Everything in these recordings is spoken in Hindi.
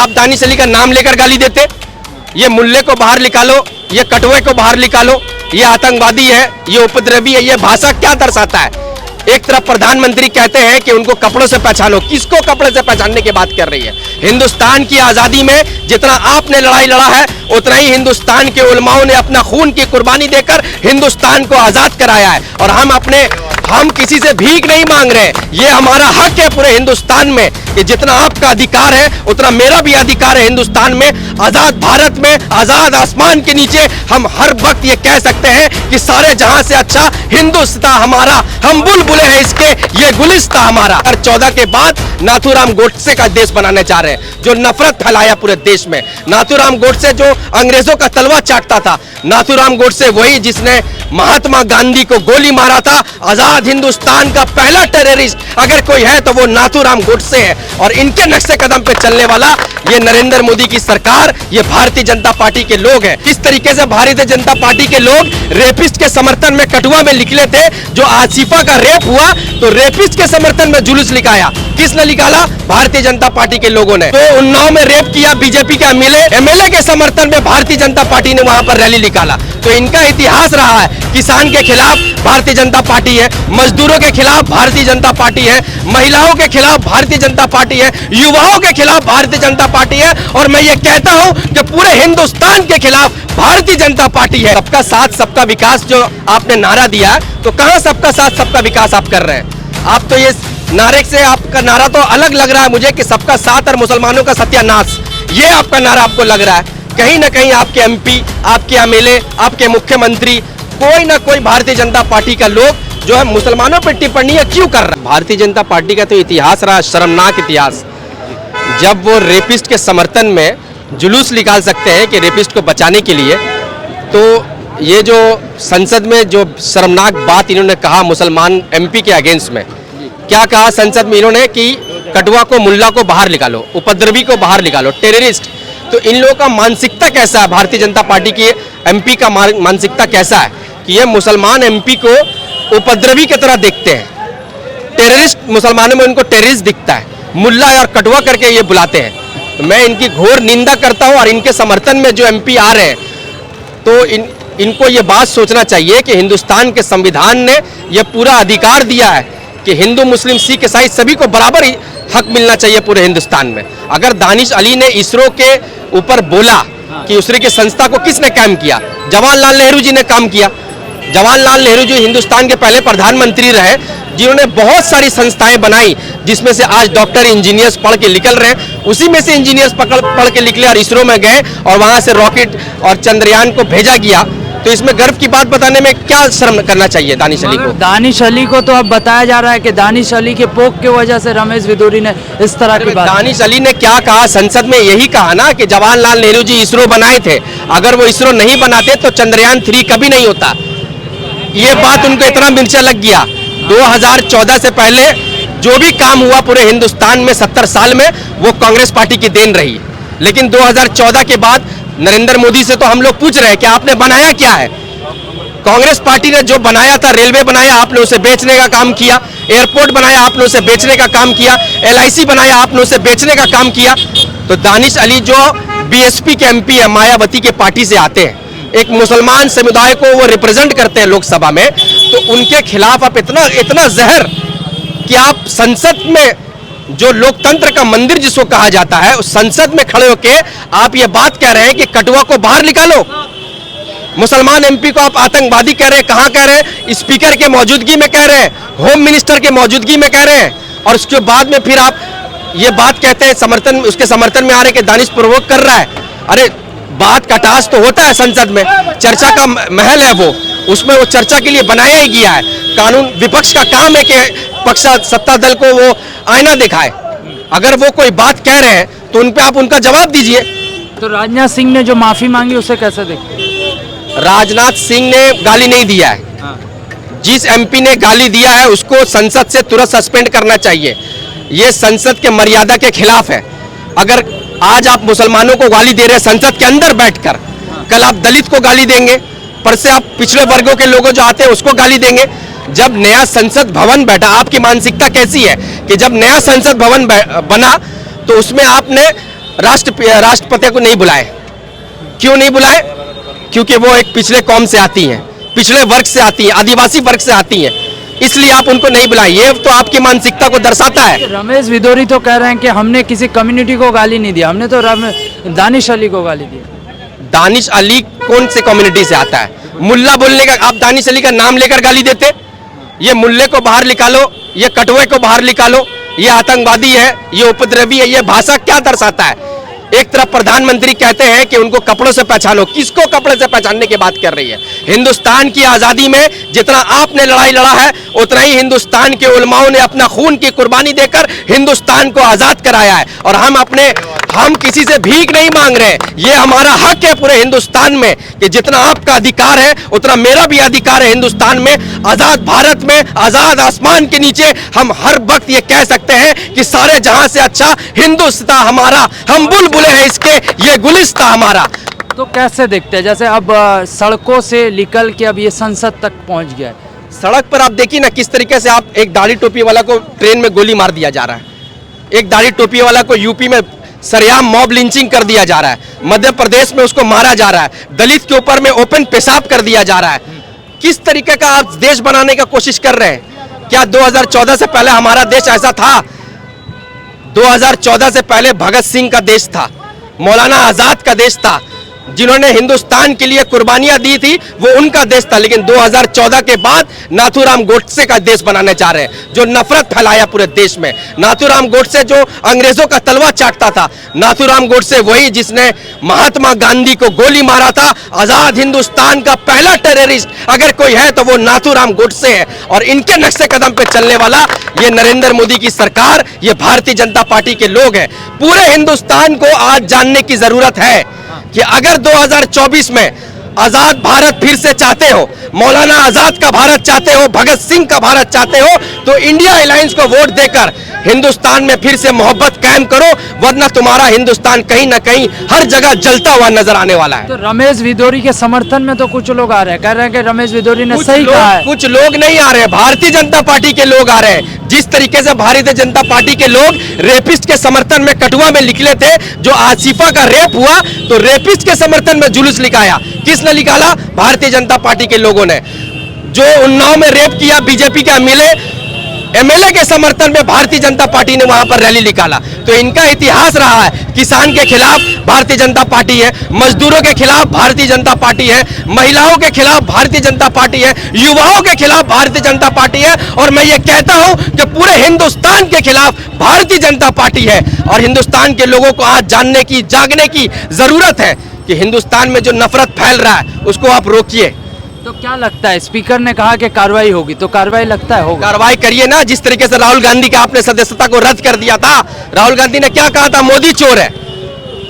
आप दानिश अली का नाम लेकर गाली देते? ये मुल्ले को बाहर निकालो, ये कटवे को बाहर निकालो, ये आतंकवादी है, ये उपद्रवी है। ये भाषा क्या दर्शाता है? एक तरफ प्रधानमंत्री कहते हैं कि उनको कपड़ों से पहचानो। किसको कपड़े से पहचानने की बात कर रही है? हिंदुस्तान की आजादी में जितना आपने लड़ाई लड़ा है, उतना ही हिंदुस्तान के उलमाओं ने अपना खून की कुर्बानी देकर हिंदुस्तान को आजाद कराया है। और हम किसी से भीख नहीं मांग रहे। ये हमारा हक है पूरे हिंदुस्तान में कि जितना आपका अधिकार है उतना मेरा भी अधिकार है हिंदुस्तान में। आजाद भारत में, आजाद आसमान के नीचे हम हर वक्त ये कह सकते हैं कि सारे जहां से अच्छा हिंदुस्तान हमारा, हम बुलबुले हैं इसके, ये गुलिस्तान हमारा। 14 के बाद नाथूराम गोडसे का देश बनाने जा रहे हैं, जो नफरत फैलाया पूरे देश में। नाथूराम गोडसे जो अंग्रेजों का तलवा चाटता था, नाथूराम गोडसे वही जिसने महात्मा गांधी को गोली मारा था। आजाद हिंदुस्तान का पहला टेररिस्ट अगर कोई है तो वो नाथूराम गोडसे है। और इनके नक्शे कदम पे चलने वाला ये नरेंद्र मोदी की सरकार, ये भारतीय जनता पार्टी के लोग हैं। किस तरीके से भारतीय जनता पार्टी के लोग रेपिस्ट के समर्थन में कठुआ में निकले थे, जो आसिफा का रेप हुआ तो रेपिस्ट के समर्थन में जुलूस निकाला। किसने निकाला? भारतीय जनता पार्टी के लोगों ने। तो उन्नाव में रेप किया बीजेपी के एमएलए के समर्थन में भारतीय जनता पार्टी ने वहां पर रैली निकाला। तो इनका इतिहास रहा है, किसान के खिलाफ भारतीय जनता पार्टी है, मजदूरों के खिलाफ भारतीय जनता पार्टी है, महिलाओं के खिलाफ भारतीय जनता पार्टी है, युवाओं के खिलाफ भारतीय जनता पार्टी है। और मैं ये कहता हूं कि पूरे हिंदुस्तान के खिलाफ भारतीय जनता पार्टी है। सबका साथ सबका विकास जो आपने नारा दिया है, तो कहां सबका साथ सबका विकास आप कर रहे हैं? आप तो ये नारे से, आपका नारा तो अलग लग रहा है मुझे कि सबका साथ और मुसलमानों का सत्यानाश, ये आपका नारा आपको लग रहा है। कहीं ना कहीं आपके एमपी, आपके एमएलए, आपके मुख्यमंत्री, कोई ना कोई भारतीय जनता पार्टी का लोग जो है मुसलमानों पर टिप्पणियां क्यों कर रहा है? भारतीय जनता पार्टी का तो इतिहास रहा, शर्मनाक इतिहास। जब वो रेपिस्ट के समर्थन में जुलूस निकाल सकते हैं कि रेपिस्ट को बचाने के लिए, तो ये जो संसद में जो शर्मनाक बात इन्होंने कहा मुसलमान एमपी के अगेंस्ट में, क्या कहा संसद में इन्होंने कि कटवा को, मुल्ला को बाहर निकालो, उपद्रवी को बाहर निकालो, टेररिस्ट। तो इन लोगों का मानसिकता कैसा है? भारतीय जनता पार्टी की एमपी का मानसिकता कैसा है कि ये मुसलमान एमपी को उपद्रवी की तरह देखते हैं। टेररिस्ट, मुसलमानों में उनको टेररिस्ट दिखता है, मुल्ला और कटवा करके ये बुलाते हैं। तो मैं इनकी घोर निंदा करता हूं। और इनके समर्थन में जो एमपी आ रहे हैं, तो इनको ये बात सोचना चाहिए कि हिंदुस्तान के संविधान ने यह पूरा अधिकार दिया है कि हिंदू, मुस्लिम, सिख, ईसाई सभी को बराबर ही हक मिलना चाहिए पूरे हिंदुस्तान में। अगर दानिश अली ने इसरो के ऊपर बोला कि इसरो की संस्था को किसने काम किया? जवाहरलाल नेहरू जी ने काम किया। जवाहरलाल नेहरू जी हिंदुस्तान के पहले प्रधानमंत्री रहे, जिन्होंने बहुत सारी संस्थाएं बनाई, जिसमें से आज डॉक्टर, इंजीनियर्स पढ़ के निकल रहे हैं। उसी में से इंजीनियर्स पढ़ के निकले और इसरो में गए और वहां से रॉकेट और चंद्रयान को भेजा गया। तो इसमें गर्व की बात बताने में क्या शर्म करना चाहिए दानिश अली को? दानिश अली को तो अब बताया जा रहा है कि दानिश अली के पोक की वजह से रमेश विदुरी ने इस तरह की बात। दानिश अली ने क्या कहा संसद में? यही कहा ना कि जवाहरलाल नेहरू जी इसरो बनाए थे, अगर वो इसरो नहीं बनाते तो चंद्रयान 3 कभी नहीं होता। ये बात उनको इतना मिर्चा लग गया। 2014 से पहले जो भी काम हुआ पूरे हिंदुस्तान में 70 साल में, वो कांग्रेस पार्टी की देन रही। लेकिन 2014 के बाद नरेंद्र मोदी से तो हम लोग पूछ रहे हैं कि आपने बनाया क्या है? कांग्रेस पार्टी ने जो बनाया था, रेलवे बनाया, आपने उसे बेचने का काम किया। एयरपोर्ट बनाया, आपने उसे बेचने का काम किया। LIC बनाया, आपने उसे बेचने का काम किया। तो दानिश अली जो BSP के MP है, मायावती के पार्टी से आते हैं, एक मुसलमान समुदाय को वो रिप्रेजेंट करते हैं लोकसभा में, तो उनके खिलाफ आप इतना जहर कि आप संसद में, जो लोकतंत्र का मंदिर जिसको कहा जाता है, उस संसद में खड़े होके आप ये बात कह रहे हैं कि कटवा को बाहर निकालो। मुसलमान MP को आप आतंकवादी कह रहे हैं। कहां कह रहे हैं? स्पीकर के मौजूदगी में कह रहे हैं, होम मिनिस्टर के मौजूदगी में कह रहे हैं। और उसके बाद में फिर आप ये बात कहते हैं, उसके समर्थन में आ रहे हैं कि दानिश प्रवोक कर रहा है। अरे बात का टास तो होता है संसद में, चर्चा का महल है वो, उसमें वो चर्चा के लिए बनाया ही गया है। कानून, विपक्ष का काम है कि पक्ष सत्ता दल को वो आईना दिखाए। अगर वो कोई बात कह रहे हैं तो उन पे आप उनका जवाब दीजिए। तो राजनाथ सिंह ने जो माफी मांगी उसे कैसे देखते? राजनाथ सिंह ने गाली नहीं दिया है। जिस MP ने गाली दिया है उसको संसद से तुरंत सस्पेंड करना चाहिए। ये संसद के मर्यादा के खिलाफ है। अगर आज आप मुसलमानों को गाली दे रहे हैं संसद के अंदर बैठकर, कल आप दलित को गाली देंगे, पर से आप पिछड़े वर्गों के लोगों जो आते हैं उसको गाली देंगे। जब नया संसद भवन बैठा, आपकी मानसिकता कैसी है कि जब नया संसद भवन बना तो उसमें आपने राष्ट्रपति को नहीं बुलाए। क्यों नहीं बुलाए? क्योंकि वो एक पिछले कौम से आती हैं, पिछड़े वर्ग से आती हैं, आदिवासी वर्ग से आती हैं, इसलिए आप उनको नहीं बुलाए। ये तो आपकी मानसिकता को दर्शाता है। रमेश भिदोरी तो कह रहे हैं कि हमने किसी कम्युनिटी को गाली नहीं दिया, हमने तो दानिश अली को गाली दी। दानिश अली कौन से कम्युनिटी से आता है? मुल्ला बोलने का, आप दानिश अली का नाम लेकर गाली देते? ये मुल्ले को बाहर निकालो, ये कटवे को बाहर निकालो, ये आतंकवादी है, ये उपद्रवी है, ये भाषा क्या दर्शाता है? एक तरफ प्रधानमंत्री कहते हैं कि उनको कपड़ों से पहचानो, किसको कपड़े से पहचानने की बात कर रही है? हिंदुस्तान की आजादी में जितना आपने लड़ाई लड़ा है, उतना ही हिंदुस्तान के उलमाओं ने अपना खून की कुर्बानी देकर हिंदुस्तान को आजाद कराया है। और हम किसी से भीख नहीं मांग रहे, ये हमारा हक है पूरे हिंदुस्तान में कि जितना आपका अधिकार है उतना मेरा भी अधिकार है हिंदुस्तान में। आजाद भारत में, आजाद आसमान के नीचे हम हर वक्त ये कह सकते हैं कि सारे जहां से अच्छा हिंदुस्तान हमारा, हम बुलबुले हैं इसके, ये गुलिस्ता हमारा। तो कैसे देखते हैं, जैसे अब सड़कों से निकल के अब ये संसद तक पहुंच गया है, सड़क पर आप देखिए ना किस तरीके से आप एक दाढ़ी टोपी वाला को ट्रेन में गोली मार दिया जा रहा है, एक दाढ़ी टोपी वाला को यूपी में सरेआम मॉब लिंचिंग कर दिया जा रहा है, मध्य प्रदेश में उसको मारा जा रहा है, दलित के ऊपर में ओपन पेशाब कर दिया जा रहा है। किस तरीके का आप देश बनाने का कोशिश कर रहे हैं? क्या 2014 से पहले हमारा देश ऐसा था? 2014 से पहले भगत सिंह का देश था, मौलाना आजाद का देश था, जिन्होंने हिंदुस्तान के लिए कुर्बानियां दी थी, वो उनका देश था। लेकिन 2014 के बाद नाथूराम गोडसे का देश बनाने जा रहे हैं, जो नफरत फैलाया पूरे देश में। नाथूराम गोडसे जो अंग्रेजों का तलवा चाटता था, नाथूराम गोडसे वही जिसने महात्मा गांधी को गोली मारा था। आजाद हिंदुस्तान का पहला टेररिस्ट अगर कोई है तो वो नाथूराम गोडसे है। और इनके नक्शे कदम पे चलने वाला ये नरेंद्र मोदी की सरकार, ये भारतीय जनता पार्टी के लोग हैं। पूरे हिंदुस्तान को आज जानने की जरूरत है कि अगर 2024 में आजाद भारत फिर से चाहते हो, मौलाना आजाद का भारत चाहते हो, भगत सिंह का भारत चाहते हो, तो इंडिया अलायंस को वोट देकर हिंदुस्तान में फिर से मोहब्बत कायम करो, वरना तुम्हारा हिंदुस्तान कहीं ना कहीं हर जगह जलता हुआ नजर आने वाला है। तो रमेश भिदोरी के समर्थन में तो कुछ लोग आ रहे हैं, कह रहे हैं कि रमेश भिदोरी ने सही कहा है। कुछ लोग नहीं आ रहे हैं, भारतीय जनता पार्टी के लोग आ रहे हैं। जिस तरीके से भारतीय जनता पार्टी के लोग रेपिस्ट के समर्थन में कठुआ में निकले थे, जो आसिफा का रेप हुआ, तो रेपिस्ट के समर्थन में जुलूस निकाला। किसने निकाला? भारतीय जनता पार्टी के लोगों ने। जो उन्नाव में रेप किया बीजेपी के एमएलए के समर्थन में भारतीय जनता पार्टी ने वहां पर रैली निकाला। तो इनका इतिहास रहा है, किसान के खिलाफ भारतीय जनता पार्टी है, मजदूरों के खिलाफ भारतीय जनता पार्टी है, महिलाओं के खिलाफ भारतीय जनता पार्टी है, युवाओं के खिलाफ भारतीय जनता पार्टी है। और मैं ये कहता हूं कि पूरे हिंदुस्तान के खिलाफ भारतीय जनता पार्टी है। और हिंदुस्तान के लोगों को आज जानने की, जागने की जरूरत है कि हिंदुस्तान में जो नफरत फैल रहा है उसको आप रोकिए। तो क्या लगता है, स्पीकर ने कहा कि कार्रवाई होगी, तो कार्रवाई लगता है होगा? कार्रवाई करिए ना। जिस तरीके से राहुल गांधी का आपने सदस्यता को रद्द कर दिया था, राहुल गांधी ने क्या कहा था? मोदी चोर है,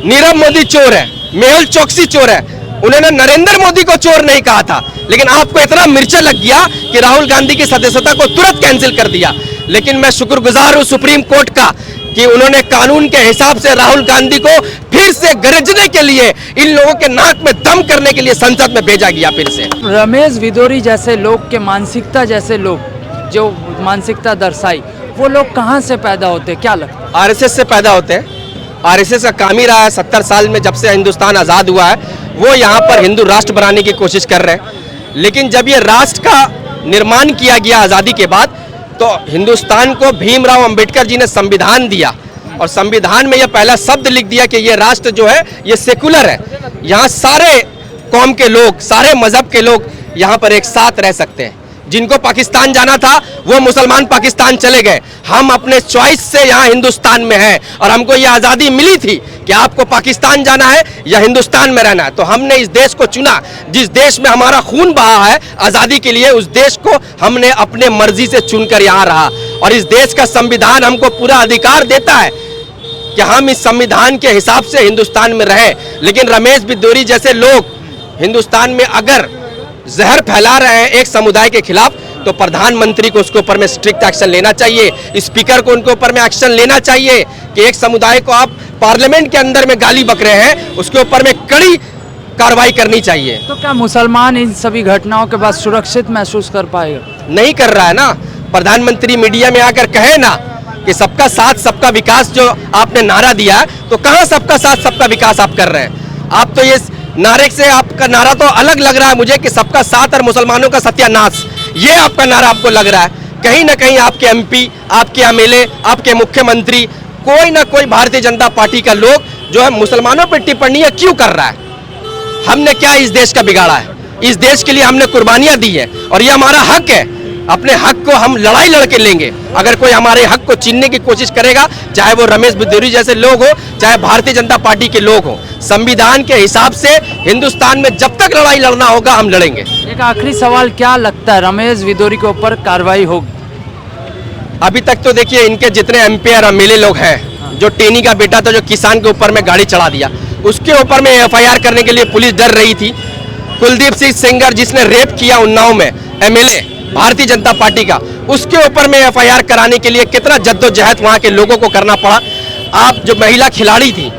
नीरव मोदी चोर है, मेहुल चोकसी चोर है। उन्होंने नरेंद्र मोदी को चोर नहीं कहा था, लेकिन आपको इतना मिर्चा लग गया कि राहुल गांधी की सदस्यता को तुरंत कैंसिल कर दिया। लेकिन मैं शुक्रगुजार हूं सुप्रीम कोर्ट का कि उन्होंने कानून के हिसाब से राहुल गांधी को फिर से गरजने के लिए, इन लोगों के नाक में दम करने के लिए संसद में भेजा गया फिर से। रमेश भिदोरी जैसे लोग के मानसिकता, जैसे लोग जो मानसिकता दर्शाई, वो लोग कहाँ से पैदा होते हैं, क्या लगता है? आरएसएस से पैदा होते हैं। आरएसएस का काम ही रहा है 70 साल में, जब से हिंदुस्तान आज़ाद हुआ है, वो यहाँ पर हिंदू राष्ट्र बनाने की कोशिश कर रहे हैं। लेकिन जब ये राष्ट्र का निर्माण किया गया आज़ादी के बाद, तो हिंदुस्तान को भीमराव अंबेडकर जी ने संविधान दिया, और संविधान में यह पहला शब्द लिख दिया कि ये राष्ट्र जो है ये सेकुलर है। यहाँ सारे कौम के लोग, सारे मजहब के लोग यहाँ पर एक साथ रह सकते हैं। जिनको पाकिस्तान जाना था वो मुसलमान पाकिस्तान चले गए। हम अपने चॉइस से यहाँ हिंदुस्तान में हैं, और हमको ये आज़ादी मिली थी कि आपको पाकिस्तान जाना है या हिंदुस्तान में रहना है। तो हमने इस देश को चुना, जिस देश में हमारा खून बहा है आज़ादी के लिए, उस देश को हमने अपने मर्जी से चुनकर यहाँ रहा। और इस देश का संविधान हमको पूरा अधिकार देता है कि हम इस संविधान के हिसाब से हिंदुस्तान में रहें। लेकिन रमेश भिदोरी जैसे लोग हिंदुस्तान में अगर जहर फैला रहे हैं एक समुदाय के खिलाफ, तो प्रधानमंत्री को उसके ऊपर में स्ट्रिक्ट एक्शन लेना चाहिए, स्पीकर को उनके ऊपर में एक्शन लेना चाहिए कि एक समुदाय को आप पार्लियामेंट के अंदर में गाली बक रहे हैं, उसके ऊपर में कड़ी कार्रवाई करनी चाहिए। तो क्या मुसलमान इन सभी घटनाओं के बाद सुरक्षित महसूस कर पाएगा? नहीं कर रहा है ना। प्रधानमंत्री मीडिया में आकर कहे ना कि सबका साथ सबका विकास जो आपने नारा दिया है, तो कहां सबका साथ सबका विकास आप कर रहे हैं? आप तो ये नारे से, आपका नारा तो अलग लग रहा है मुझे कि सबका साथ और मुसलमानों का सत्यानाश, ये आपका नारा आपको लग रहा है। कहीं ना कहीं आपके एमपी, आपके एमएलए, आपके मुख्यमंत्री, कोई ना कोई भारतीय जनता पार्टी का लोग जो है मुसलमानों पर टिप्पणियां क्यों कर रहा है? हमने क्या इस देश का बिगाड़ा है? इस देश के लिए हमने कुर्बानियां दी है और ये हमारा हक है। अपने हक को हम लड़ाई लड़के लेंगे। अगर कोई हमारे हक को छीनने की कोशिश करेगा, चाहे वो रमेश बिदूरी जैसे लोग हो, चाहे भारतीय जनता पार्टी के लोग हो, संविधान के हिसाब से हिंदुस्तान में जब तक लड़ाई लड़ना होगा हम लड़ेंगे। एक आखिरी सवाल, क्या लगता है रमेश बिदूरी के ऊपर कार्रवाई होगी? अभी तक तो देखिए इनके जितने एमपी और एमएलए लोग हैं, जो टेनी का बेटा था जो किसान के ऊपर में गाड़ी चढ़ा दिया, उसके ऊपर में एफआईआर करने के लिए पुलिस डर रही थी। कुलदीप सिंह सेंगर जिसने रेप किया उन्नाव में, एमएलए भारतीय जनता पार्टी का, उसके ऊपर में एफआईआर कराने के लिए कितना जद्दोजहद वहां के लोगों को करना पड़ा। आप जो महिला खिलाड़ी थी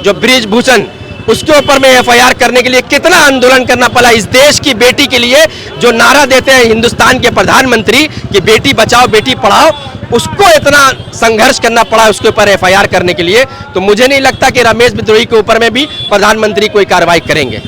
जो ब्रिजभूषण, उसके ऊपर में एफआईआर करने के लिए कितना आंदोलन करना पड़ा। इस देश की बेटी के लिए जो नारा देते हैं हिंदुस्तान के प्रधानमंत्री कि बेटी बचाओ बेटी पढ़ाओ, उसको इतना संघर्ष करना पड़ा उसके ऊपर एफआईआर करने के लिए। तो मुझे नहीं लगता कि रमेश बिदूरी के ऊपर में भी प्रधानमंत्री कोई कार्रवाई करेंगे।